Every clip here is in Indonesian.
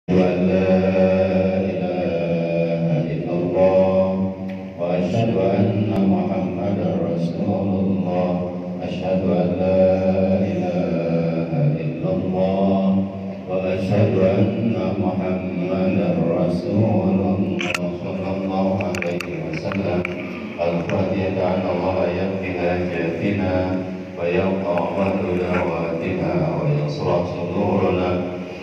أن لا إله إلا الله وأشهد أن محمدا رسول الله أشهد أن لا إله إلا الله وأشهد أن محمدا رسول الله صلى الله عليه وسلم الفاتحة أن الله يكفي حاجاتنا ويرفع ظهر دعواتنا ويصلح صدورنا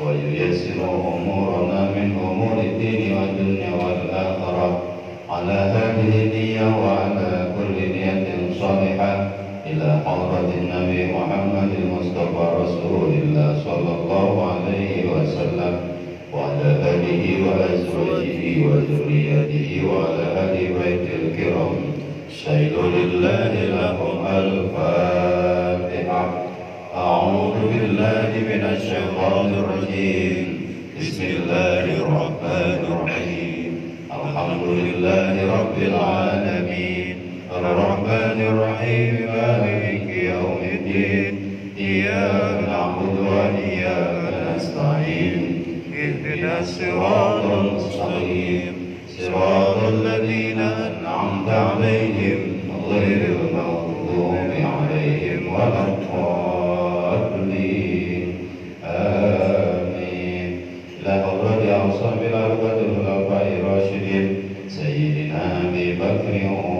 وييسر أمورنا من أمور الدين والدنيا والآخرة على هذه النية وعلى كل نية صالحة إلى حضرة النبي محمد المصطفى رسول الله صلى الله عليه وسلم وعلى آله وأزواجه وذريته وعلى آل بيت الكرام شهد لله لهم الفاتحة. أعوذ بالله من الشيطان الرجيم بسم الله الرحمن الرحيم الحمد لله رب العالمين الرحمن الرحيم مالك يوم الدين إياك نعبد وإياك نستعين اهدنا الصراط المستقيم صراط الذين أنعمت عليهم غير المغضوب عليهم ولا الضالين آمين. إلى حضرة أصحاب الأربعة الخلفاء الراشدين سيدنا أبي بكر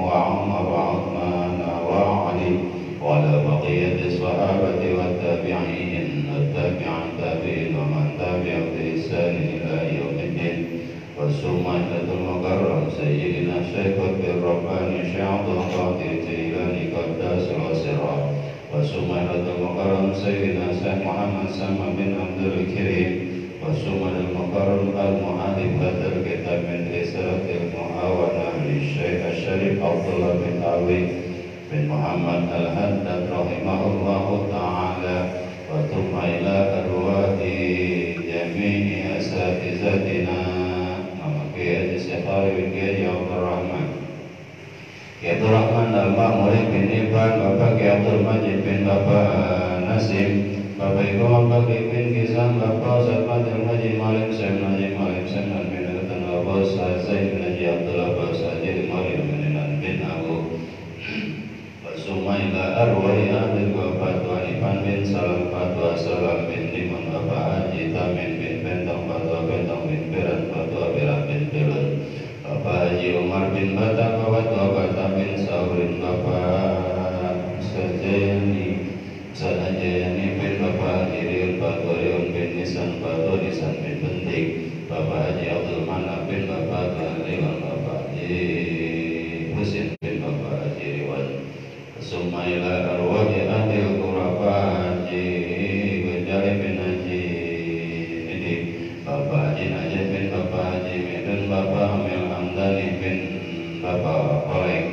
وعمر وعثمان وعلي وعلى بقية الصحابة والتابعين التابعين ومن تبع بإحسان إلى يوم الدين والسمعة المكرم سيدنا الشيخ الرباني شيخ عبد القادر الجيلاني قداس الأسرار والسمعة المكرم سيدنا الشيخ محمد سلمان بن عبد الكريم والسمعة المكرم المؤلف هذا الكتاب من رسالة المعاونة للشيخ الشريف عبد الله بن علي بن محمد الهدد رحمه الله تعالى وثم إلى أرواح جميع أساتذتنا Kiai Syekh bin Kiai Abdul Rahman Kiai Abdul Rahman Al-Mahmuri bin Iban Bapak Kiai Abdul Majid bin Bapak Nasim Bapak Ibu Bapak bin Kisam Bapak Ustaz Fadil Haji Malim Syekh Najib Malim Syekh bin Ratan Abu Ustaz Zaid bin Haji Abdul Abbas Haji Malim bin bin Abu Wasuma ila arwai ahli wafat wa Iban bin Salam Fatwa Salam bin Liman Bapak Haji Tamin bin Bentang Fatwa Bentang bin Berat Fatwa Berat bin Berat Bapak Haji Umar bin Batak Fatwa Batak bin Saurin Bapak Sajayani bin Bapak Iril Fatwa Rion bin Nisan Fatwa Nisan bin Bentik Bapak Haji Abdul Manap bin Bapak Liwan Bapak Haji Husin bin Bapak Haji Riwan Sumaila arwahi adil kurapa Haji Gajari bin Haji Nidi Bapak Haji Najib bin Bapak Haji Midun Bapak Amil Hamdani bin Bapak Koleng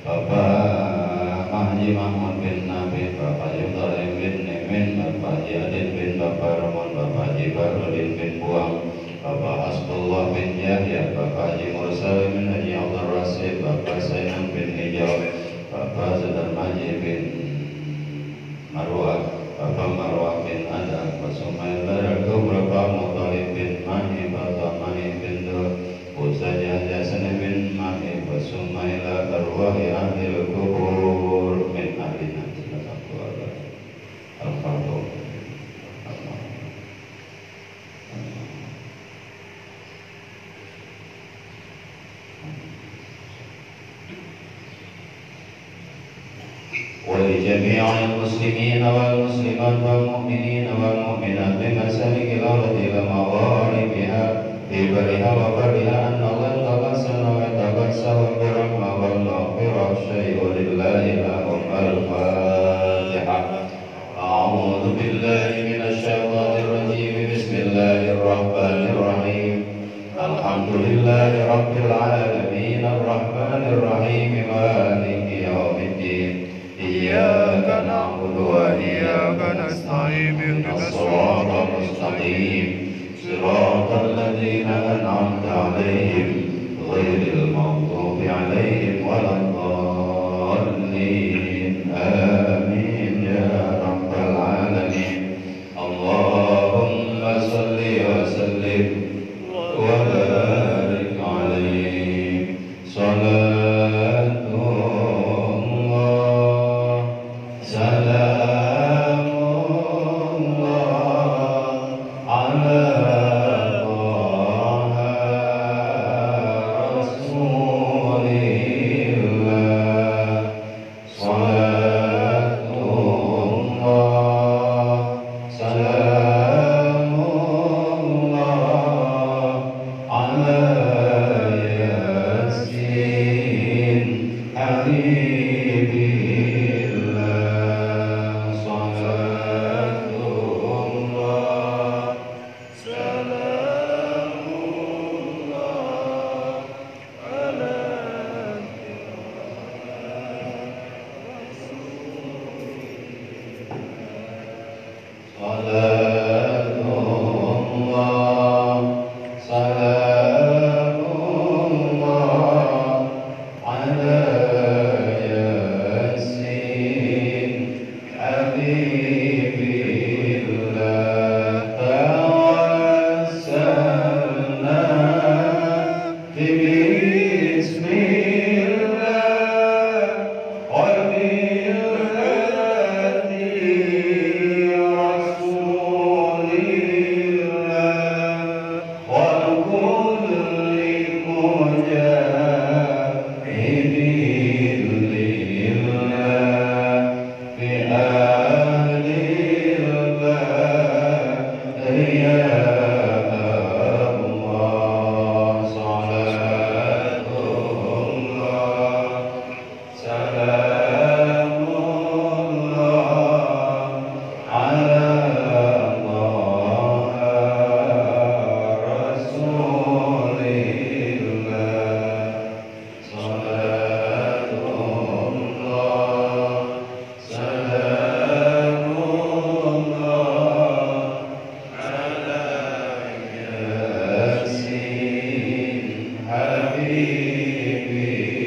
Bapak Haji Mahmud bin Nabi Bapak Haji Tarim bin Nemin Bapak Haji Adin bin Bapak Ramon Bapak Haji Barudin bin Buang Bapak Hasbullah bin Yahya Bapak Haji Mursal bin Haji Abdul Rasid Bapak Sainam bin Hijau Bapak Zadar Maji bin Marwah Bapak Marwah bin Adam Basumai Laraku Bapak Mutalib bin Mahi Bapak Mahi bin Dur Usajah Jasan bin Mahi Basumai Larwahi Ahlil Kubur min Ahlina Al-Fatihah. ولجميع المسلمين والمسلمات والمؤمنين والمؤمنات بمسالك الأرض ومغاربها في برها وبرها أن الله تغسل ويتغسل برحمة والمغفرة شيء لله لهم الفاتحة. أعوذ بالله من الشيطان الرجيم بسم الله الرحمن الرحيم الحمد لله رب العالمين الرحمن الرحيم مالك يوم الدين إياك نعبد وإياك نستعين اهدنا الصراط المستقيم صراط الذين أنعمت عليهم غير المغضوب عليهم ولا الضالين آمين يا رب العالمين. اللهم صل وسلم وسلم وبارك عليه صلاة الله سلام الله على طه رسول الله صلاة الله سلام الله على ياسين حبيب الله صلاة الله سلام الله على صلاة الله سلام الله على ياسين حبيب الله توسلنا بسم الله وبالهدي رسول الله وكل مجاهد لله بأهل البدر يا الله صلاة الله سلام الله على طه رسول الله صلاة الله سلام الله على ياسين حبيب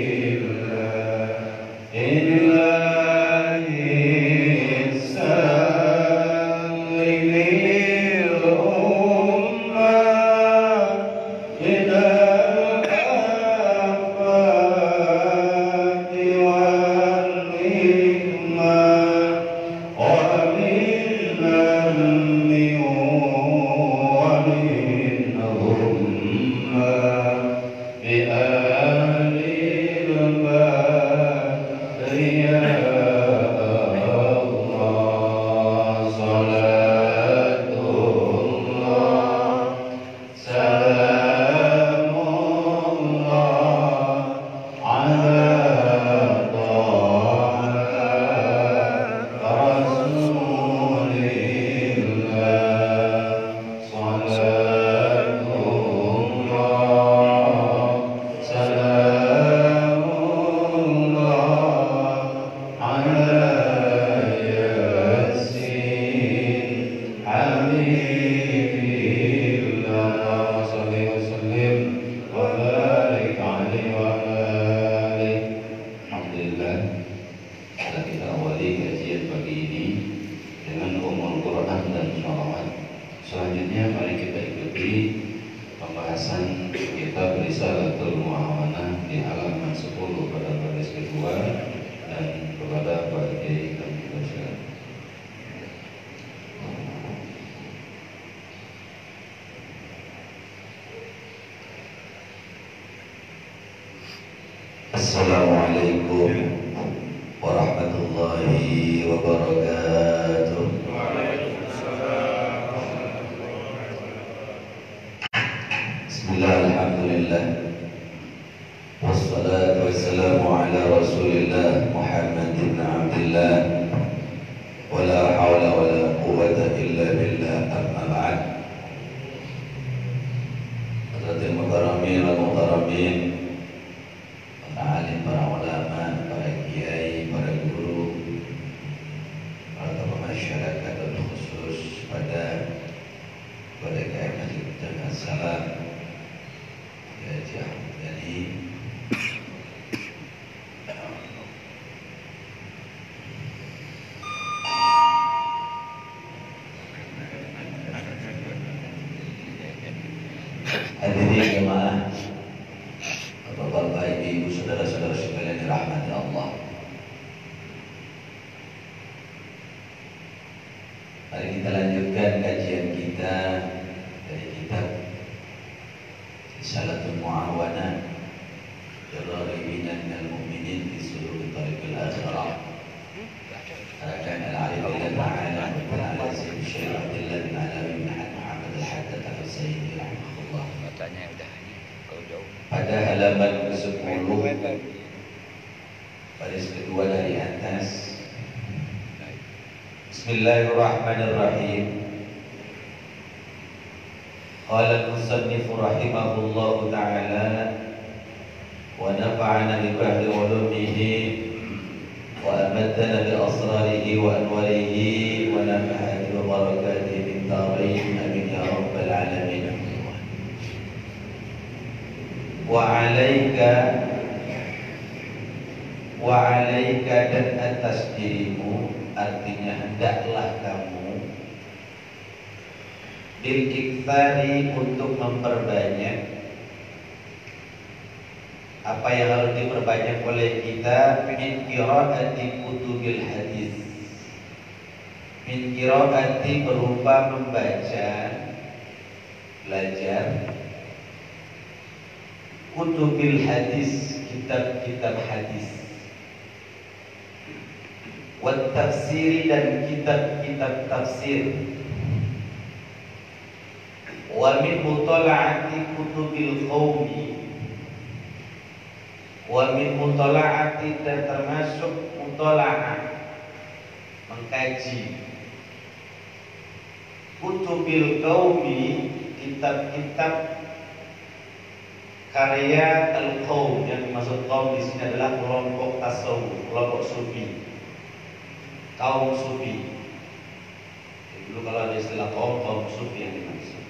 الله إلهي سلم الأمة من الآفات والنقمة ومن الهم ومن غمة بأهل البدر يا الله صلاة الله سلام الله على طه رسول الله صلاة الله سلام الله على ياسين حبيب الله صل وسلم وبارك عليه وعلى آله. Alhamdulillah, kita awali kajian pagi ini dengan umul Quran dan sholawat. Selanjutnya mari kita ikuti pembahasan kitab Risalatul Mu'awanah di halaman 10 pada baris kedua dan kepada Pak Kiai kami persilakan. Assalamualaikum warahmatullahi wabarakatuh. Bismillah, alhamdulillah, wassalatu wassalamu ala rasulillah Muhammad ibn Abdillah, wala hawla wala quwwata illa billah, amma ba'd. Hadirin mukarramin wal mukarramin, para alim, para ulama, para kiai, para guru, para tokoh masyarakat, dan khusus pada KM Masjid Jami'at Salam Haji Ahmad Yani. Hadirin jemaah, Bapak-bapak, Ibu, saudara-saudara sekalian dirahmati Allah. Mari kita lanjutkan kajian kita dari kitab Risalatul Mu'awanah Lirraghibina minal mu'minin fi suluki tariqil akhirah. Arakan al-'aliyyi ta'ala wa ta'ala Sayyid Syekh Abdullah bin Alawi bin Muhammad al-Haddad al-Sayyid rahimahullah. Pada halaman ke-10 baris kedua dari atas. Bismillahirrahmanirrahim. Qala al-musannif rahimahullahu ta'ala wa nafa'ana bi bahri ulumihi wa amaddana bi asrarihi wa anwarihi wa nafa'ana bi barakatihi min darain amin ya rabbal alamin. Wa alaika dan atas dirimu, artinya hendaklah kamu bil iktsari untuk memperbanyak. Apa yang harus diperbanyak oleh kita? Min qiraati kutubil hadis. Min qiraati berupa membaca, belajar kutubil hadis, kitab-kitab hadis, wat tafsiri dan kitab-kitab tafsir, wa min mutala'ati kutubil qaumi, wa min mutala'ati dan termasuk mutala'ah, mengkaji kutubil qaumi, kitab-kitab karya al-qaum. Yang dimaksud qaum di sini adalah kelompok tasawuf, kelompok sufi, kaum sufi. Dulu kalau ada istilah kaum sufi yang dimaksud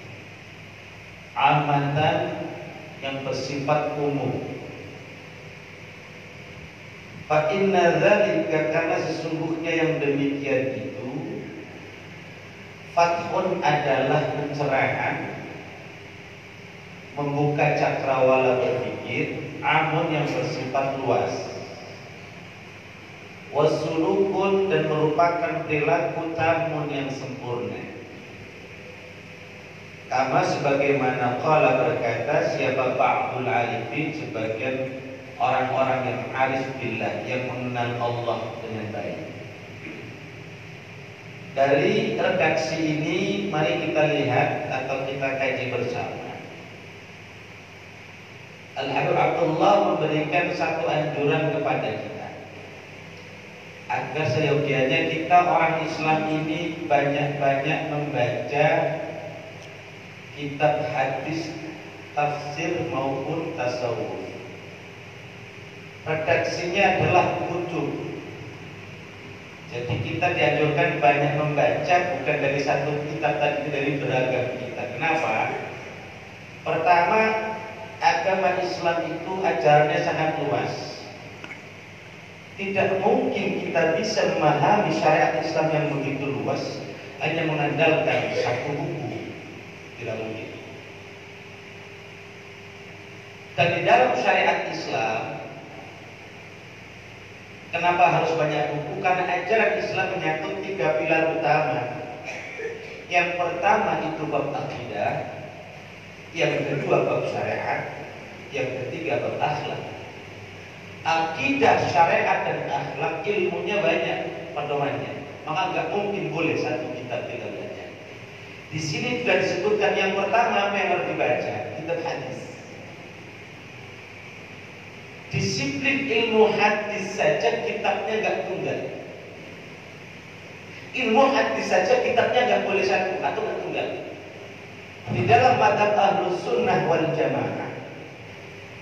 amatan, yang bersifat umum. Fa inna dzalika, karena sesungguhnya yang demikian itu, fathun adalah pencerahan, membuka cakrawala berpikir, amun yang bersifat luas, wasulukun dan merupakan perilaku tamun yang sempurna. Kama sebagaimana qala berkata siapa ba'dul arifin, sebagian orang-orang yang arif billah, yang mengenal Allah dengan baik. Dari redaksi ini mari kita lihat atau kita kaji bersama. Al-Habib Abdullah memberikan satu anjuran kepada kita agar seyogianya kita orang Islam ini banyak-banyak membaca kitab hadis, tafsir maupun tasawuf. Redaksinya adalah kutub. Jadi kita dianjurkan banyak membaca, bukan dari satu kitab tadi, dari beragam kitab. Kenapa? Pertama, agama Islam itu ajarannya sangat luas. Tidak mungkin kita bisa memahami syariat Islam yang begitu luas hanya mengandalkan satu buku. Tidak mungkin. Dan di dalam syariat Islam, kenapa harus banyak buku? Karena ajaran Islam menyangkut 3 pilar utama. Yang pertama itu bab akidah, yang kedua bab syariat, yang ketiga bab akhlak. Akidah, syariat dan akhlak ilmunya banyak pedomannya, maka nggak mungkin boleh satu kitab kita belajar. Di sini sudah disebutkan yang pertama apa yang harus dibaca, kitab hadis. Disiplin ilmu hadis saja kitabnya nggak tunggal. Ilmu hadis saja kitabnya nggak boleh satu atau nggak tunggal. Di dalam mazhab Ahlus Sunnah wal Jamaah,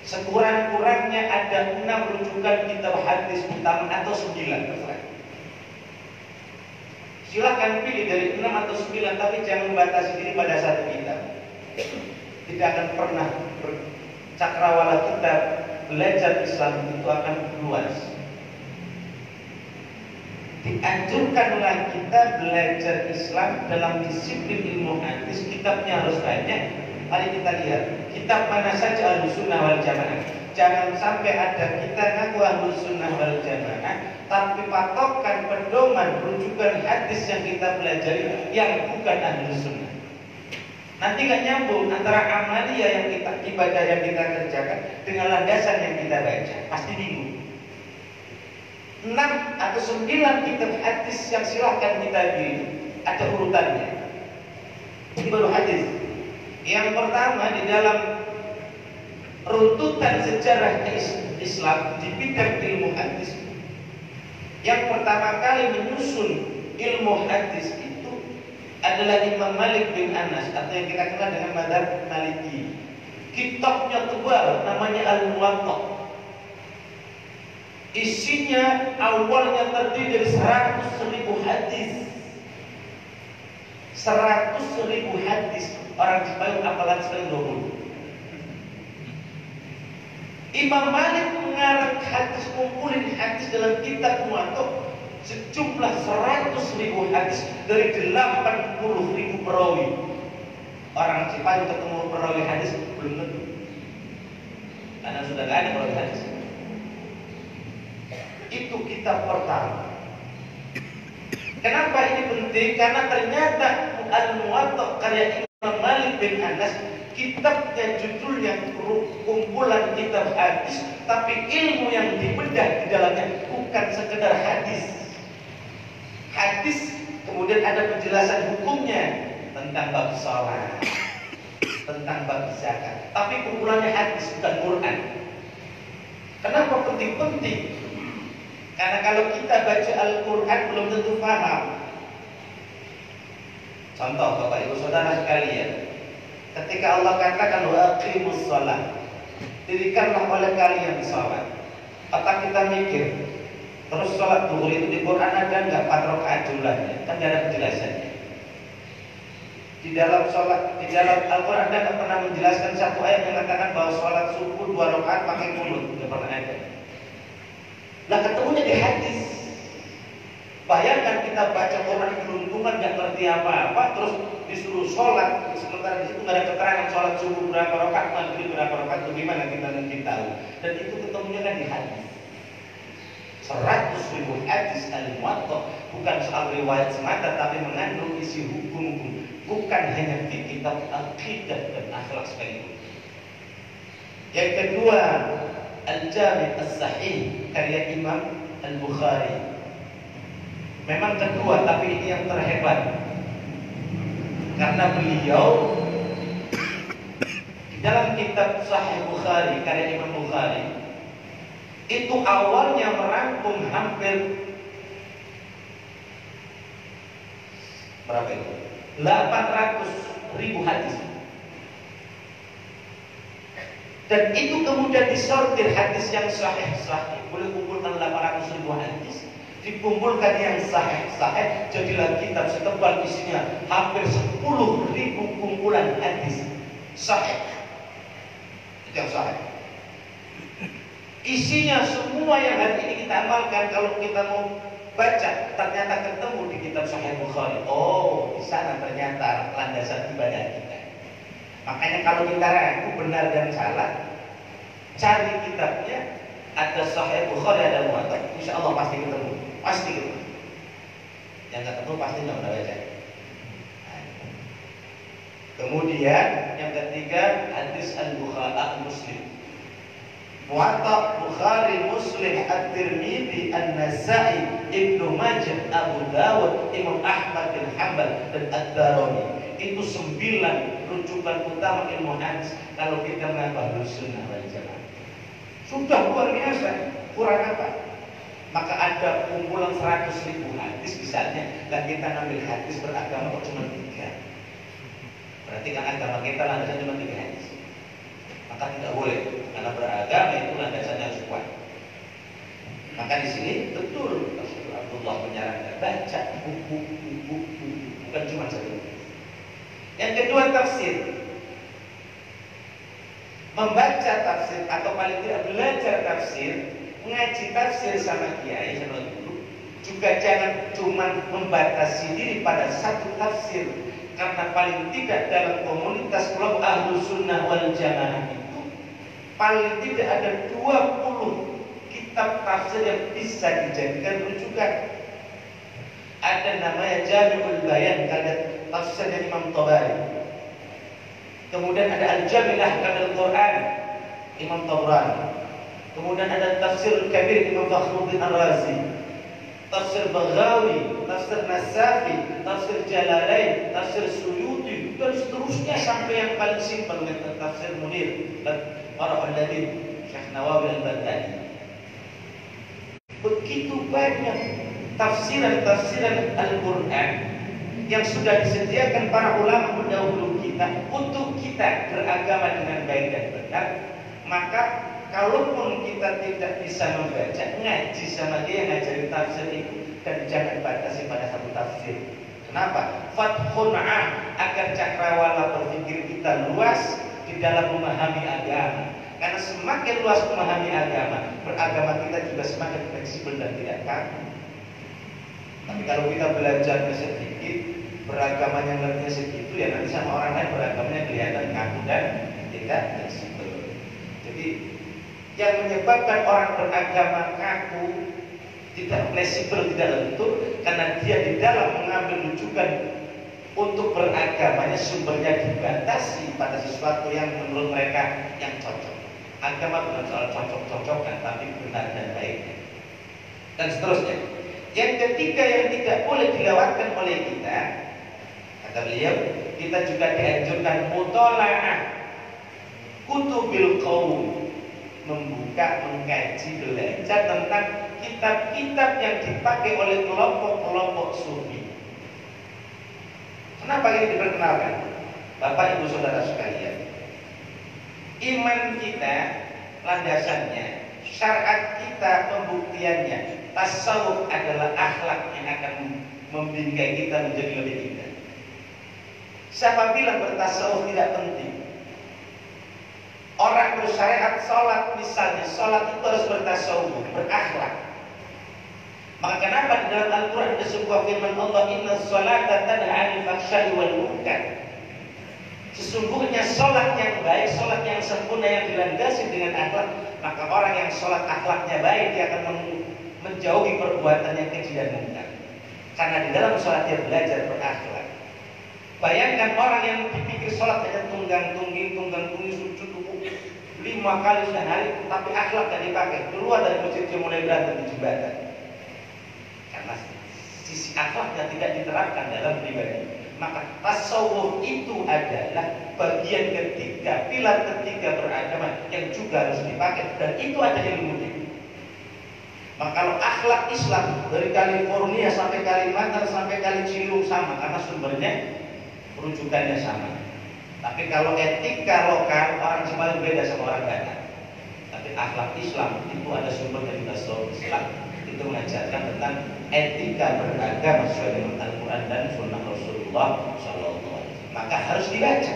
sekurang-kurangnya ada 6 rujukan kitab hadis utama atau 9, terserah. Silakan pilih dari 6 atau 9, tapi jangan membatasi diri pada satu kitab. Tidak akan pernah cakrawala kita belajar Islam itu akan luas. Dianjurkanlah kita belajar Islam dalam disiplin ilmu hadis, kitabnya harus banyak, Mari kita lihat kitab mana saja Ahlus Sunnah wal Jamaah. Jangan sampai ada kita ngaku Ahlus Sunnah wal Jamaah, tapi patokan pedoman rujukan hadis yang kita pelajari yang bukan Ahlus Sunnah. Nanti gak nyambung antara amalia yang kita, ibadah yang kita kerjakan dengan landasan yang kita baca, pasti bingung. 6 atau 9 kitab hadis yang silahkan kita pilih, ada urutannya. Ini baru hadis. Yang pertama di dalam runtutan sejarah Islam di bidang ilmu hadis, yang pertama kali menyusun ilmu hadis itu adalah Imam Malik bin Anas atau yang kita kenal dengan Madzhab Maliki. Kitabnya tebal, namanya Al-Muwatta. Isinya awalnya terdiri dari 100.000 hadis. 100.000 hadis. Orang Cipayung apalan sekali 20. Imam Malik mengarang hadis, kumpulin hadis dalam kitab Muwatta sejumlah 100.000 hadis dari 80.000 perawi. Orang Cipayung ketemu perawi hadis belum tentu, karena sudah gak ada perawi hadis. Itu kitab pertama. Kenapa ini penting? Karena ternyata Al-Muwatta karya Imam Malik bin Anas, kitabnya judulnya kumpulan kitab hadis, tapi ilmu yang dibedah di dalamnya bukan sekedar hadis. Hadis kemudian ada penjelasan hukumnya tentang bab salat, tentang bab zakat, tapi kumpulannya hadis bukan Quran. Kenapa penting-penting? Karena kalau kita baca Al-Quran belum tentu paham. Contoh Bapak Ibu Saudara sekalian, ketika Allah katakan wa aqimus shalah, dirikanlah oleh kalian salat. Apakah kita mikir terus salat zuhur itu di Quran ada enggak 4 rakaat jumlahnya? Kan tidak ada penjelasannya. Di dalam salat, di dalam Al-Quran Anda tidak pernah menjelaskan satu ayat yang mengatakan bahwa salat subuh 2 rakaat pakai qunut, tidak pernah ada. Lah ketemunya di hadis. Bayangkan kita baca Quran beruntungan nggak ngerti apa-apa, terus disuruh sholat, sementara di situ nggak ada keterangan sholat subuh berapa rakaat, maghrib berapa rakaat, bagaimana kita mungkin tahu? Dan itu ketemunya kan di hadis. 100.000 hadis Al-Muwatta bukan soal riwayat semata, tapi mengandung isi hukum-hukum, bukan hanya di kitab akidah dan akhlak sekaligus. Yang kedua, Al-Jami' As-Sahih karya Imam Al-Bukhari. Memang kedua, tapi ini yang terhebat. Karena beliau di dalam kitab Sahih Bukhari karya Imam Bukhari itu awalnya merangkum hampir berapa itu? 800.000 hadis. Dan itu kemudian disortir hadis yang sahih-sahih. Boleh kumpulkan 800.000 hadis, dikumpulkan yang sahih-sahih, jadilah kitab setebal isinya hampir 10.000 kumpulan hadis sahih. Itu yang sahih. Isinya semua yang hari ini kita amalkan. Kalau kita mau baca, ternyata ketemu di kitab Sahih Bukhari. Oh, di sana ternyata landasan ibadah kita. Makanya kalau kita ragu benar dan salah, cari kitabnya, ada Sahih Bukhari, ada Muwatta, insya Allah pasti ketemu, pasti ketemu. Yang nggak ketemu pasti nggak pernah baca. Kemudian yang ketiga, hadis Al-Bukhari Muslim, Muwatta, Bukhari, Muslim, At-Tirmidzi, An-Nasa'i, Ibnu Majah, Abu Dawud, Imam Ahmad bin Hanbal, dan Ad-Darimi. Itu 9 rujukan utama ilmu hadis kalau kita mengaku sunnah wal jamaah. Sudah luar biasa. Kurang apa? Maka ada kumpulan 100.000 hadis misalnya, dan kita ngambil hadis beragama kok cuma 3. Berarti kan agama kita landasan cuma 3 hadis. Maka tidak boleh, karena beragama itu landasannya harus kuat. Maka di sini betul Rasulullah menyarankan baca buku-buku, bukan cuma satu. Yang kedua, tafsir. Membaca tafsir atau paling tidak belajar tafsir, ngaji tafsir sama kiai, sama guru, Juga jangan cuma membatasi diri pada satu tafsir, karena paling tidak dalam komunitas kelompok Ahlus Sunnah wal Jamaah itu paling tidak ada 20 kitab tafsir yang bisa dijadikan rujukan. Ada namanya Jami'ul Bayan, ada tafsirnya Imam Tabari. Kemudian ada Al-Jami' Ahkam Al-Quran, Imam Tabrani. Kemudian ada Tafsir Kabir Imam Fakhruddin Ar-Razi, Tafsir Baghawi, Tafsir Nasafi, Tafsir Jalalain, Tafsir Suyuti, dan seterusnya sampai yang paling simpel dengan Tafsir Munir dan Farahul-Ladin Syekh Nawawi Al-Baghdadi. Begitu banyak tafsiran-tafsiran Al-Quran yang sudah disediakan para ulama pendahulu kita untuk kita beragama dengan baik dan benar. Maka kalaupun kita tidak bisa membaca, ngaji sama dia yang ngajarin tafsir itu, dan jangan batasi pada satu tafsir. Kenapa? Fathun agar cakrawala berpikir kita luas di dalam memahami agama. Karena semakin luas memahami agama, beragama kita juga semakin fleksibel dan tidak kaku. Tapi kalau kita belajarnya sedikit, beragamanya ngertinya segitu, ya nanti sama orang lain beragamanya kelihatan kaku dan tidak fleksibel. Jadi yang menyebabkan orang beragama kaku, tidak fleksibel, tidak lentur, karena dia di dalam mengambil rujukan untuk beragamanya sumbernya dibatasi pada sesuatu yang menurut mereka yang cocok. Agama bukan soal cocok-cocokan, tapi benar dan baik, dan seterusnya. Yang ketiga yang tidak boleh dilewatkan oleh kita, kata beliau, kita juga dianjurkan mutola'ah kutubil qaum, membuka, mengkaji, belajar tentang kitab-kitab yang dipakai oleh kelompok-kelompok sufi. Kenapa ini diperkenalkan? Bapak Ibu Saudara sekalian, iman kita, landasannya, syariat kita, pembuktiannya, tasawuf adalah akhlak yang akan membingkai kita menjadi lebih indah. Siapa bilang bertasawuf tidak penting? Orang bersyariat sholat misalnya, sholat itu harus bertasawuf, berakhlak. Maka kenapa di dalam Al-Quran ada sebuah firman Allah, Inna sholata tanha 'anil fahsya'i wal munkar. Sesungguhnya sholat yang baik, sholat yang sempurna yang dilandasi dengan akhlak, maka orang yang sholat akhlaknya baik, dia akan menjauhi perbuatan yang keji dan munkar. Karena di dalam sholat dia belajar berakhlak. Bayangkan orang yang dipikir sholat hanya tunggang-tunggi, sujud 5 kali sehari, tapi akhlak gak dipakai, keluar dari masjid dia mulai berantem di jembatan. Karena sisi akhlaknya tidak diterapkan dalam pribadi. Maka tasawuf itu adalah bagian ketiga, pilar ketiga beragama yang juga harus dipakai, dan itu ada ilmunya. Maka kalau akhlak Islam dari California sampai Kalimantan sampai Kali Ciliwung sama, karena sumbernya rujukannya sama. Tapi kalau etika lokal, orang Cimahi beda sama orang Batak. Tapi akhlak Islam itu ada sumbernya di tasawuf Islam. Itu mengajarkan tentang etika beragama sesuai dengan Al-Quran dan Sunnah Rasulullah SAW. Maka harus dibaca.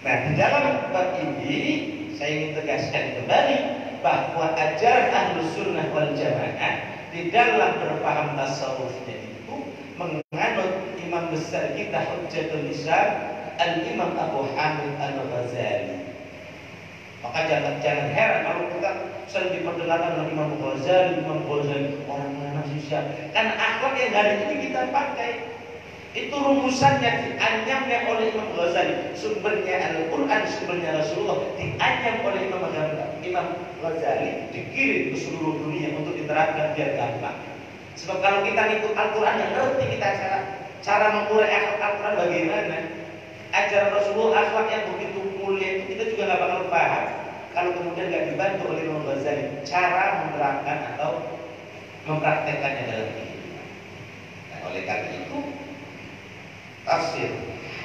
Nah, di dalam bab ini saya ingin tegaskan kembali bahwa ajaran Ahlus Sunnah wal Jamaah di dalam berpaham tasawufnya itu menganut imam besar kita Hujjatul Islam Al-Imam Abu Hamid Al-Ghazali. Maka jangan heran kalau kita sering diperdengarkan dengan Imam Ghazali, orang mana sih siapa? Karena akhlak yang hari ini kita pakai itu rumusannya dianyamnya oleh Imam Ghazali, sumbernya Al-Quran, sumbernya Rasulullah, dianyam oleh Imam Ghazali, dikirim ke seluruh dunia untuk diterapkan biar gampang. Sebab kalau kita ikut Al-Quran, yang ngerti kita cara mengurai akhlak Al-Quran bagaimana. Ajaran Rasulullah, akhlak yang begitu mulia itu kita juga nggak bakal paham kalau kemudian nggak dibantu oleh Imam Ghazali cara menerapkan atau mempraktekkannya dalam kehidupan. Nah, oleh karena itu tafsir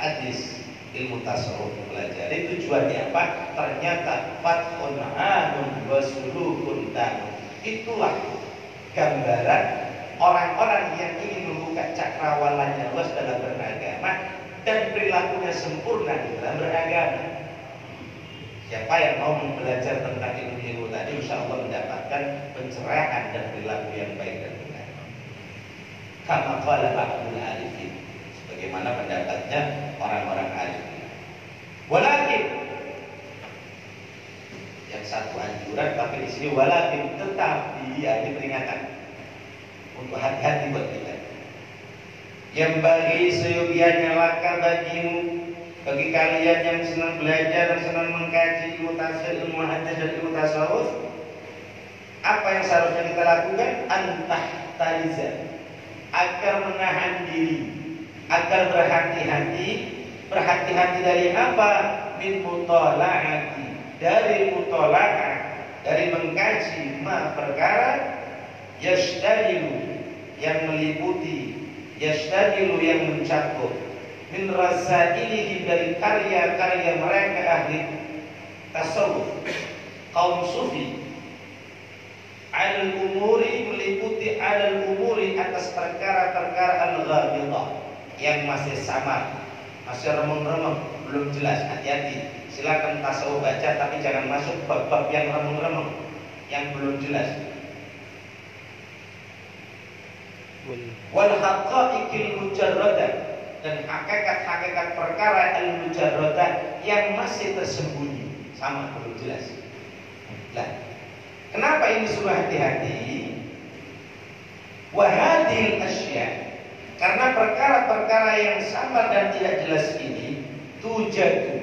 hadis ilmu tasawuf dipelajari, tujuannya apa? Ternyata fathun anun wa suluhun tanun. Itulah gambaran orang-orang yang ingin membuka cakrawalanya luas dalam beragama dan perilakunya sempurna di dalam beragama. Siapa yang mau belajar tentang ilmu-ilmu tadi, insya Allah mendapatkan pencerahan dan perilaku yang baik dan benar. kama qala ba'dul arifin, sebagaimana pendapatnya orang-orang arif. Walakin, yang satu anjuran tapi di sini walakin, tetapi ya, ini peringatan untuk hati-hati buat kita. Yang bagi seyogianya laka bagimu, bagi kalian yang senang belajar dan senang mengkaji ilmu tafsir, ilmu hadis dan ilmu tasawuf, apa yang seharusnya kita lakukan? Antah taliza, agar menahan diri, agar berhati-hati dari apa? Min mutola'ati, dari mutola'ah, dari mengkaji ma perkara yashtadilu, yang meliputi, yashtadilu, yang mencakup, min rasailihi, dari karya-karya mereka ahli tasawuf, kaum sufi, alal umuri, meliputi alal umuri, atas perkara-perkara al-ghabidah, yang masih samar, masih remeng-remeng, belum jelas. Hati-hati, silakan tasawuf baca, tapi jangan masuk bab-bab yang remeng-remeng, yang belum jelas. Wal haqa'iqil mujarradah, dan hakikat-hakikat perkara al-mujarradah yang masih tersembunyi, sama, belum jelas. Lah, kenapa ini suruh hati-hati? Wahadil asya, karena perkara-perkara yang samar dan tidak jelas ini tujadu,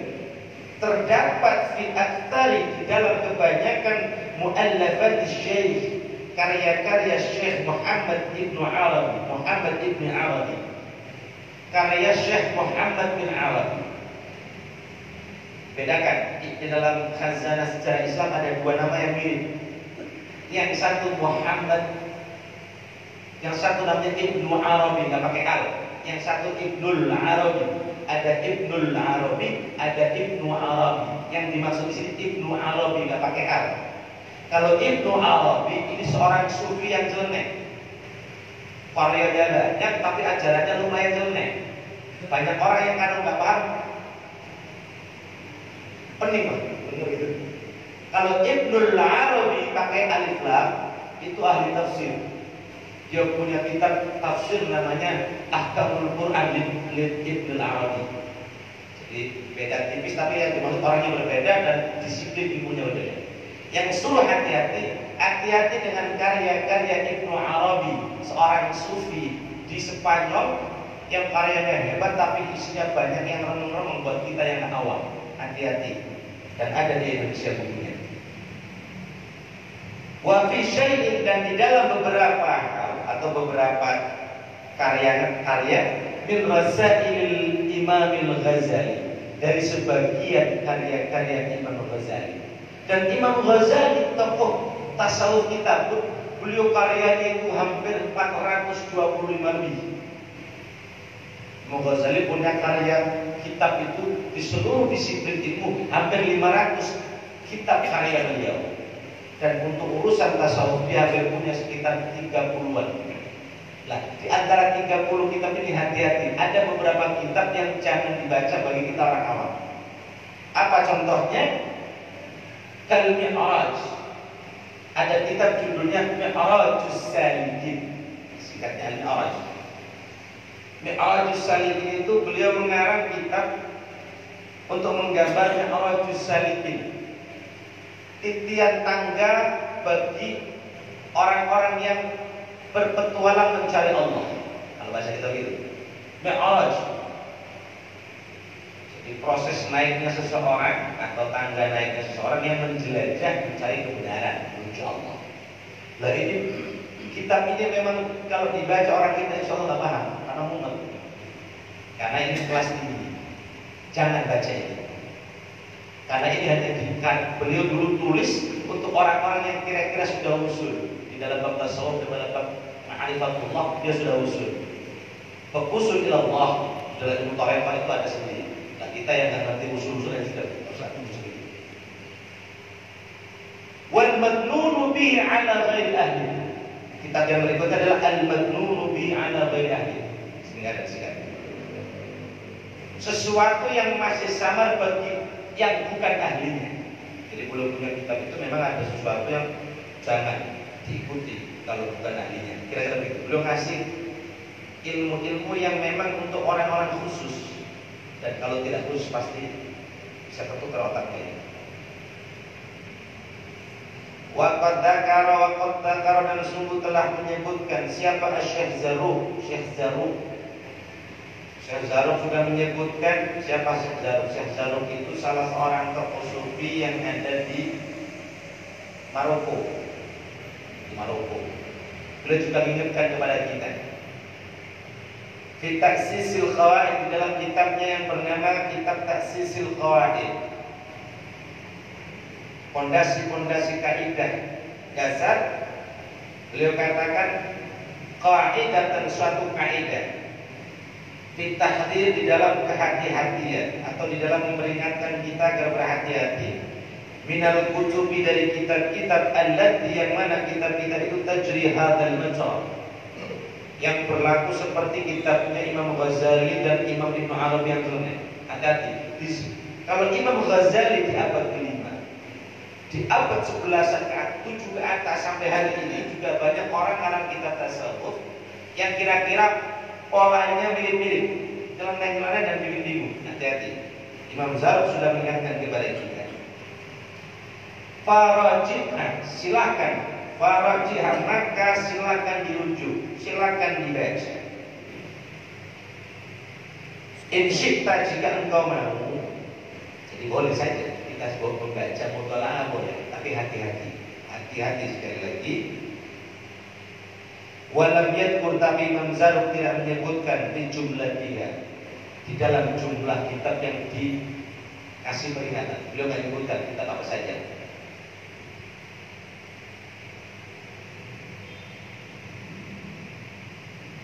terdapat fi aktsari, di dalam kebanyakan muallafat syekh, karya-karya Syekh Muhammad ibn Arabi, karya Syekh Muhammad bin Arabi. Bedakan, di dalam khazanah sejarah Islam ada dua nama yang mirip. Yang satu Muhammad, yang satu namanya Ibnu Arabi, nggak pakai al. Yang satu Ibnul Arabi. Ada Ibnul Arabi, ada Ibnu Arabi. Yang dimaksud di sini Ibnu Arabi, nggak pakai al. Kalau Ibnu Arabi ini seorang sufi yang jelek, karyanya banyak tapi ajarannya lumayan jelek. Banyak orang yang kadang nggak paham, pening lah, bener gitu. Kalau Ibnul Arabi pakai alif lam, itu ahli tafsir. Dia punya kitab tafsir namanya Ahkamul Quran Ibnul Arabi. Jadi beda tipis, tapi yang dimaksud orangnya berbeda dan disiplin ilmunya berbeda. Yang suruh hati-hati dengan karya-karya Ibnu Arabi, seorang sufi di Spanyol yang karyanya hebat tapi isinya banyak yang remeng-remeng buat kita yang awam. Hati-hati, dan ada di Indonesia bukunya. Wa fi syai'in, dan di dalam beberapa hal atau beberapa karya-karya min rasailil Imamil Ghazali, dari sebagian karya-karya Imam Ghazali. Dan Imam Ghazali tokoh tasawuf kita pun, beliau karyanya itu hampir 425 lebih. Imam Ghazali punya karya kitab itu di seluruh disiplin ilmu hampir 500 kitab karya beliau. Dan untuk urusan tasawuf dia hampir punya sekitar 30-an. Lah, di antara 30 kitab ini hati-hati, ada beberapa kitab yang jangan dibaca bagi kita orang awam. Apa contohnya? Al-Mi'raj. Ada kitab judulnya Mi'rajus Salikin, singkatnya Al-Mi'raj. Mi'rajus Salikin itu beliau mengarang kitab untuk menggambar Mi'rajus Salikin, titian tangga bagi orang-orang yang berpetualang mencari Allah. Kalau bahasa kita gitu, Mi'raj. Di proses naiknya seseorang atau tangga naiknya seseorang yang menjelajah mencari kebenaran menuju Allah. Lah ini kitab ini memang kalau dibaca orang kita insya Allah nggak paham karena mumet. Karena ini kelas tinggi, jangan baca ini. Karena ini hanya beliau dulu tulis untuk orang-orang yang kira-kira sudah usul di dalam bab tasawuf, di dalam bab ma'rifatullah, dia sudah usul. Fokusul ila Allah dalam ilmu tarekat itu ada sendiri. Kita yang nggak ngerti usul-usul yang sudah bersatu sendiri. Wal madnunu bi ala ghairi ahli. Kitab yang berikutnya adalah al madnunu bi ala ghairi ahli. Singkat. Sesuatu yang masih samar bagi yang bukan ahlinya. Jadi belum punya kitab itu memang ada sesuatu yang jangan diikuti kalau bukan ahlinya. Kira-kira begitu. Belum ngasih ilmu-ilmu yang memang untuk orang-orang khusus, dan kalau tidak khusus pasti bisa tertukar otaknya. Waqad dzakara dan sungguh telah menyebutkan siapa Syekh Zarruq. Syekh Zarruq sudah menyebutkan siapa Syekh Zarruq. Syekh Zarruq itu salah seorang tokoh sufi yang ada di Maroko. Beliau juga mengingatkan kepada kita. Fi Taksisil Qawaid, di dalam kitabnya yang bernama Kitab Taksisil Qawaid. Pondasi-pondasi kaidah dasar, beliau katakan qaidatan, suatu kaidah fi tahdhir, di dalam kehati-hatian atau di dalam memperingatkan kita agar berhati-hati minal kutubi, dari kitab-kitab allati, yang mana kitab-kitab itu tajri hadzal majra, yang berlaku seperti kitabnya Imam Ghazali dan Imam Ibnu Arabi yang lainnya. Hati-hati. Kalau Imam Ghazali di abad ke-5, di abad 11 ke 7 ke atas sampai hari ini juga banyak orang ngarang kitab tasawuf yang kira-kira polanya mirip-mirip, celana-celana dan bikin bingung. Hati-hati. Imam Zarruq sudah mengingatkan kepada kita. Farajihah, silakan. Farajihah, maka silakan dirujuk, silakan dibaca. Insyikta, jika engkau mau, jadi boleh saja kita sebut membaca mutalaah boleh, tapi hati-hati sekali lagi. Walam yadkur, tapi Imam Zarruq tidak menyebutkan di jumlah dia, di dalam jumlah kitab yang dikasih peringatan. Beliau tidak menyebutkan kitab apa saja.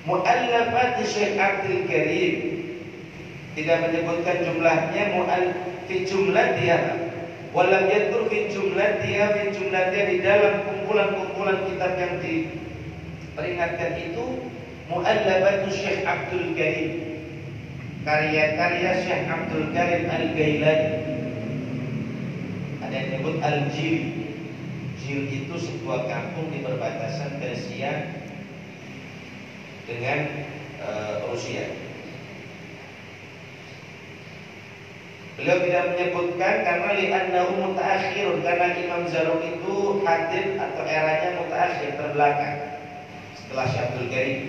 Mu'allafat Syekh Abdul Karim, tidak menyebutkan jumlahnya. Fi jumlah dia, walam yadkur fi jumlah dia, di dalam kumpulan-kumpulan kitab yang diperingatkan itu mu'allafat Syekh Abdul Karim, karya-karya Syekh Abdul Karim Al-Gailani. Ada yang menyebut Al-Jil. Jil itu sebuah kampung di perbatasan Persia dengan Rusia. Beliau tidak menyebutkan karena li'annahu mutaakhirun, karena Imam Zarruq itu hadir atau eranya mutaakhir, terbelakang setelah Syekh Abdul Karim.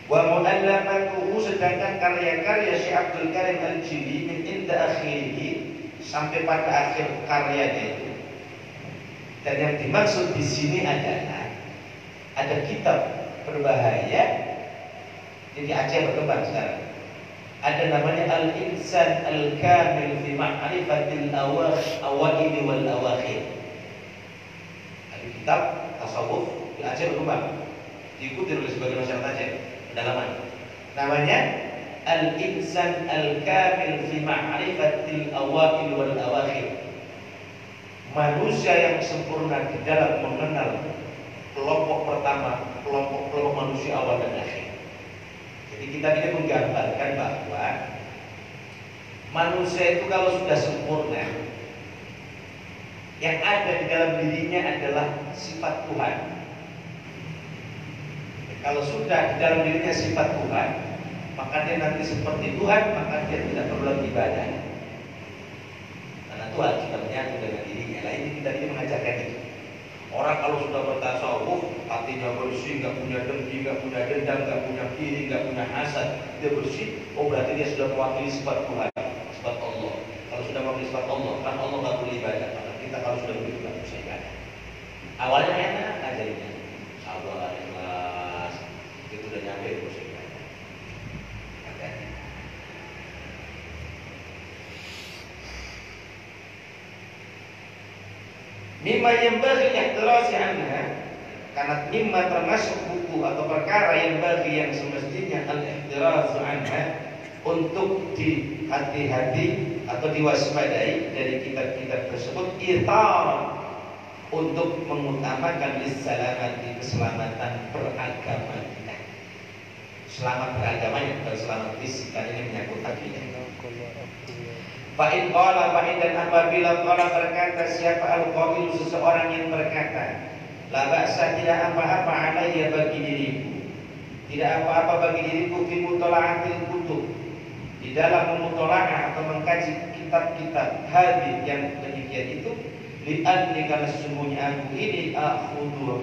Wa mu'allafatuhu, sedangkan karya-karya Syekh Abdul Karim Al-Jili min inda akhirihi, sampai pada akhir karyanya itu. Dan yang dimaksud di sini adalah ada kitab berbahaya jadi Aceh berkembang sekarang. Ada namanya Al-Insan Al-Kamil fi Ma'rifatil Awail wal Awakhir. Ada kitab tasawuf di Aceh berkembang, diikuti oleh sebagian masyarakat Aceh, pendalaman. Namanya Al-Insan Al-Kamil fi Ma'rifatil Awail wal Awakhir. Manusia yang sempurna di dalam mengenal kelompok pertama, kelompok manusia awal dan akhir. Jadi kita ini menggambarkan bahwa manusia itu kalau sudah sempurna, yang ada di dalam dirinya adalah sifat Tuhan. Kalau sudah di dalam dirinya sifat Tuhan, maka dia nanti seperti Tuhan, maka dia tidak perlu lagi ibadah. Karena Tuhan sudah menyatu dengan dirinya. Nah, ini kita ini mengajarkan itu. Orang kalau sudah bertasawuf, hatinya bersih, nggak punya dengki, nggak punya dendam, nggak punya iri, nggak punya hasad, dia bersih. Oh, berarti dia sudah mewakili sifat Tuhan, sifat Allah. Kalau sudah mewakili sifat Allah, kan Allah nggak boleh ibadah. Maka kita kalau sudah begitu nggak bisa ibadah. Awalnya enak ajarnya, sabar, ikhlas, itu udah nyampe terus ibadah. Mimma yanbaghi ihtirasi anha, karena mimma termasuk buku atau perkara yang bagi yang semestinya al-ihtirazu anha, untuk dihati-hati atau diwaspadai dari kitab-kitab tersebut, itar, untuk mengutamakan lissalamati, keselamatan beragama kita. Selamat beragamanya, bukan selamat fisik, karena ini menyangkut akidah. Fa'in qala, fa'in, dan apabila qala berkata siapa al-qailu, seseorang yang berkata, la ba'sa, tidak apa-apa alayya bagi diriku, Tidak apa-apa bagi diriku fi mutola'atil kutub, di dalam memutola'ah atau mengkaji kitab-kitab hadis yang demikian itu, li'anni karena sesungguhnya aku ini akhuduha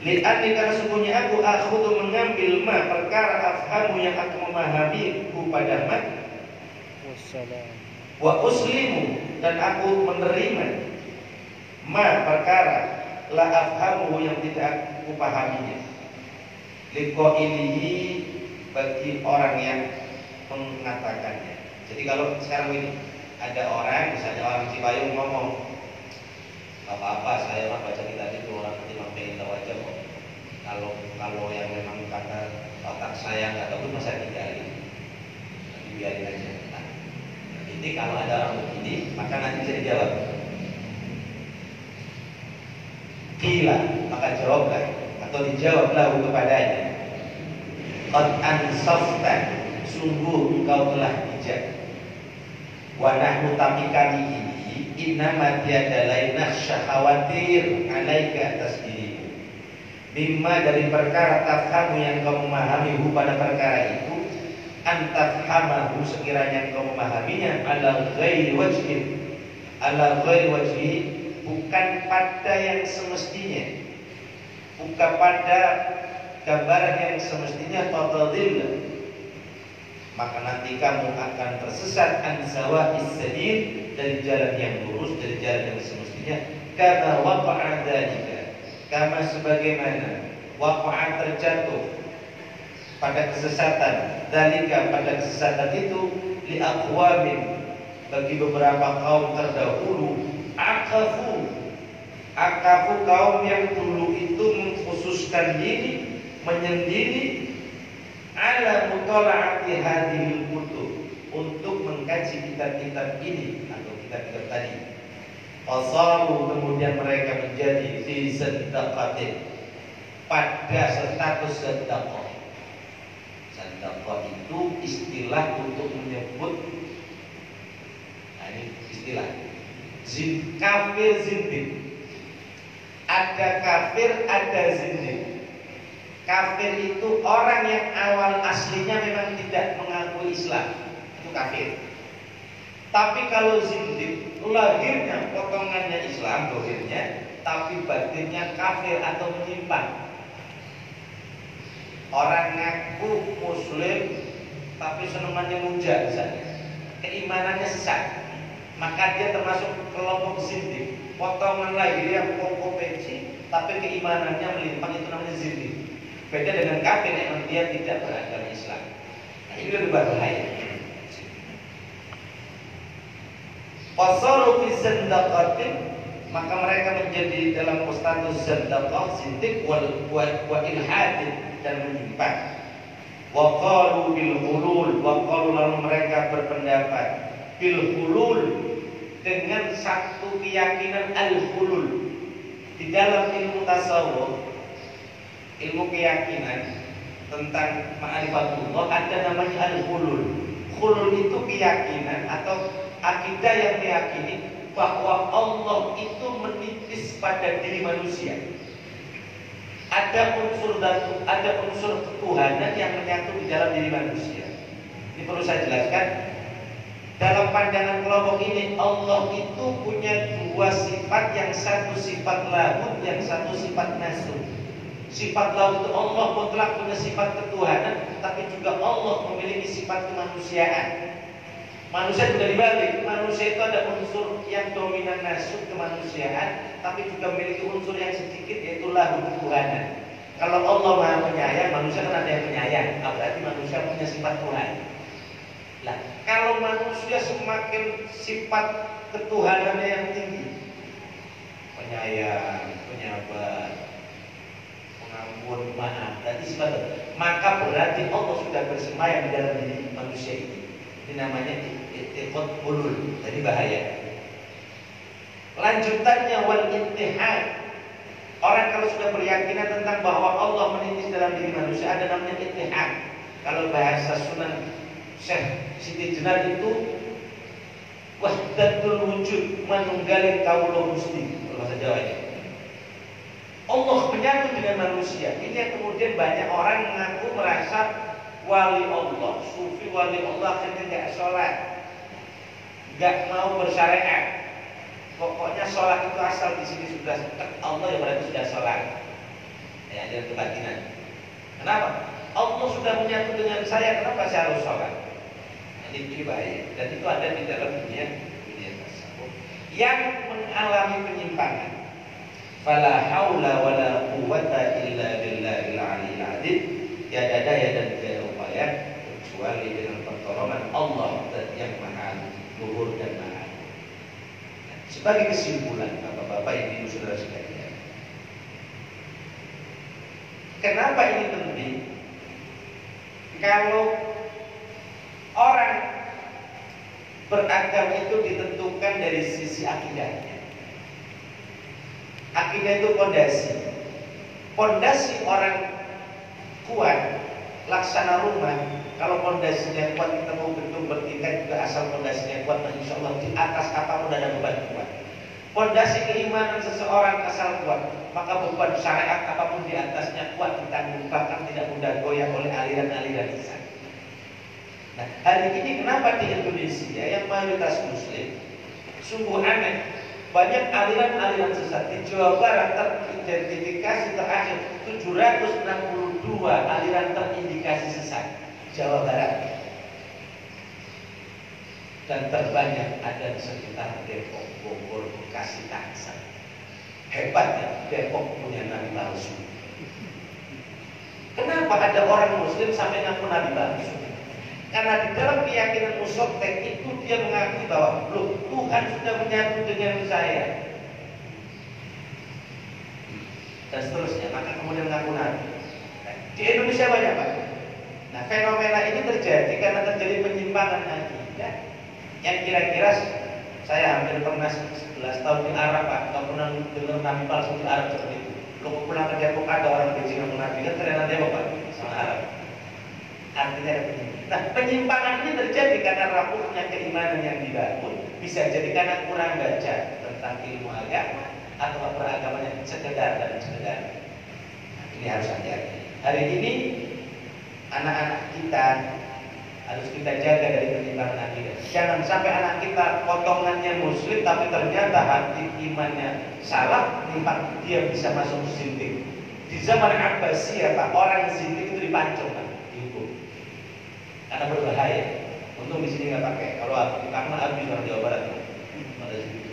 li'anni karena sesungguhnya aku akhudu mengambil ma perkara afhamu yang aku memahami kepada ma wa uslimu dan aku menerima ma perkara la afhamu yang tidak aku pahaminya liqailihi bagi orang yang mengatakannya. Jadi kalau sekarang ini ada orang, misalnya orang Cipayung ngomong, nggak apa-apa saya mah baca kitab itu orang nanti pengen tahu aja kok. Kalau yang memang kata otak saya nggak tahu masa tinggalin, nanti biarin aja. Nah, ini kalau ada orang begini maka nanti bisa dijawab. Qila, maka jawablah atau dijawablah kepadanya. Qad ansafta, sungguh engkau telah bijak. Wa nahnu tapi kami ini innama tiada lainah syahawatir alaika atas dirimu. Mimma dari perkara tafhamu yang kau memahami pada perkara itu, antafhamahu sekiranya kau memahaminya ala ghairi wajhi bukan pada yang semestinya, bukan pada gambaran yang semestinya, fatadil maka nanti kamu akan tersesat an sawa'is sabil dari jalan yang lurus, dari jalan yang semestinya. Kama waqa'a dzalika, kama sebagaimana waqa'a terjatuh pada kesesatan, dzalika pada kesesatan itu li aqwamin bagi beberapa kaum terdahulu, akafu kaum yang dulu itu mengkhususkan diri, menyendiri ala mutola'ati hadhil kutub untuk mengkaji kitab-kitab ini atau kitab-kitab tadi. Fasalu kemudian mereka menjadi fi sadaqatin pada status sedekah. Sedekah itu istilah untuk menyebut, nah ini istilah kafir zindik. Ada kafir, ada zindik. Kafir itu orang yang awal aslinya memang tidak mengakui Islam, itu kafir. Tapi kalau zindik, lahirnya potongannya Islam, dohirnya, tapi batinnya kafir atau menyimpang. Orang ngaku Muslim, tapi senengannya muja misalnya, keimanannya sesat, maka dia termasuk kelompok zindik. Potongan lahirnya pokok peci, tapi keimanannya melimpah, itu namanya zindik. Beda dengan kafir yang dia tidak beragama Islam. Nah, ini lebih berbahaya. Fasalu fi zandaqatin, maka mereka menjadi dalam status zandaqah, zindik wa ilhadin dan menyimpang. Wa qalu bil hulul, wa qalu lalu mereka berpendapat bil hulul dengan satu keyakinan al hulul. Di dalam ilmu tasawuf, ilmu keyakinan tentang ma'rifatullah ada namanya al-hulul. Hulul itu keyakinan atau akidah yang meyakini bahwa Allah itu menipis pada diri manusia. Ada unsur ketuhanan yang menyatu di dalam diri manusia. Ini perlu saya jelaskan. Dalam pandangan kelompok ini, Allah itu punya dua sifat, yang satu sifat lahud, yang satu sifat nasub. Sifat lahud itu Allah mutlak punya sifat ketuhanan, tapi juga Allah memiliki sifat kemanusiaan. Manusia juga dibalik, manusia itu ada unsur yang dominan nasub kemanusiaan, tapi juga memiliki unsur yang sedikit, yaitu lahud ketuhanan. Kalau Allah Maha Penyayang, manusia kan ada yang penyayang, berarti manusia punya sifat Tuhan. Nah, kalau manusia semakin sifat ketuhanannya yang tinggi, penyayang, penyabar, pengampun, maaf, berarti sifat, maka berarti Allah sudah bersemayam di dalam diri manusia ini. Ini namanya i'tiqad hulul, jadi bahaya. Lanjutannya wal ittihad. Orang kalau sudah berkeyakinan tentang bahwa Allah menipis dalam diri manusia, ada namanya ittihad. Kalau bahasa Sunan Syekh Siti Jenar itu wahdatul wujud, manunggaling kawula Gusti, bahasa Jawanya. Allah menyatu dengan manusia. Ini yang kemudian banyak orang mengaku merasa wali Allah, sufi wali Allah, akhirnya nggak sholat, nggak mau bersyariat. Pokoknya sholat itu asal di sini sudah Allah, yang berarti sudah sholat. Ya, ada kebatinan. Kenapa? Allah sudah menyatu dengan saya, kenapa saya harus sholat? Ini bahaya. Dan itu ada di dalam dunia tasawuf yang mengalami penyimpangan. Fala haula wala quwwata illa billahil aliyil azim. Tiada daya dan tiada upaya kecuali dengan pertolongan Allah yang maha luhur dan maha. Sebagai kesimpulan, bapak-bapak, ibu, saudara sekalian, kenapa ini penting? Kalau orang beragama itu ditentukan dari sisi akidahnya. Akidah itu pondasi. Pondasi orang kuat, laksana rumah. Kalau pondasinya kuat, kita mau gedung bertingkat juga asal pondasinya kuat, dan insya Allah di atas apapun ada beban kuat. Pondasi keimanan seseorang asal kuat, maka beban syariat apapun di atasnya kuat ditanggung, bahkan tidak mudah goyah oleh aliran-aliran sesat. Nah, hari ini kenapa di Indonesia yang mayoritas Muslim sungguh aneh, banyak aliran-aliran sesat. Di Jawa Barat teridentifikasi terakhir 762 aliran terindikasi sesat, Jawa Barat, dan terbanyak ada di sekitar Depok, Bogor, Bekasi, Tangsel. Hebatnya Depok punya nabi palsu. Kenapa ada orang Muslim sampai ngaku nabi palsu? Karena di dalam keyakinan musyrik itu dia mengakui bahwa loh, Tuhan sudah menyatu dengan saya dan seterusnya, maka kemudian mengaku nabi. Di Indonesia banyak Pak. Nah, fenomena ini terjadi karena terjadi penyimpangan akidah yang kira-kira saya hampir pernah 11 tahun di Arab Pak, atau pernah dengar nabi palsu di Arab seperti itu. Kalau pulang ke Depok ada orang bejing ngaku nabi, kan ternyata Depok Pak, sama Arab. Artinya ada penyimpangan. Nah, penyimpangan ini terjadi karena rapuhnya keimanan yang dibangun, bisa jadi karena kurang baca tentang ilmu agama atau beragamanya sekedar dan sekedar. Nah, ini harus hati-hati. Hari ini anak-anak kita harus kita jaga dari penyimpangan akidah. Jangan sampai anak kita potongannya Muslim tapi ternyata hati imannya salah, dia bisa masuk zindik. Di zaman Abbasiyah Pak, orang zindik itu dipancung Pak, dihukum. Karena berbahaya. Untung di sini nggak pakai. Kalau aku karena habis orang Jawa Barat, ada zindik.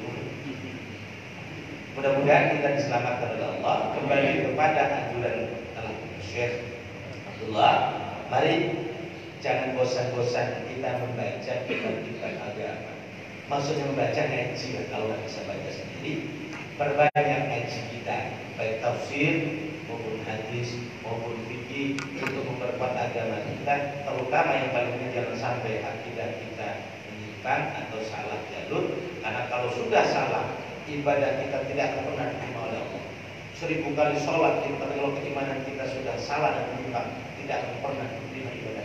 Mudah-mudahan kita diselamatkan oleh Allah. Kembali kepada anjuran Syekh Abdullah, mari jangan bosan-bosan kita membaca kitab-kitab agama. Maksudnya membaca ngaji ya, kalau nggak bisa baca sendiri, perbanyak ngaji kita, baik tafsir maupun hadis maupun fikih, untuk memperkuat agama kita. Terutama yang paling jangan sampai akidah kita menyimpang atau salah jalur, karena kalau sudah salah, ibadah kita tidak akan pernah diterima oleh Allah. 1000 kali sholat, kalau keimanan kita sudah salah dan menyimpang, tidak akan pernah diterima ibadah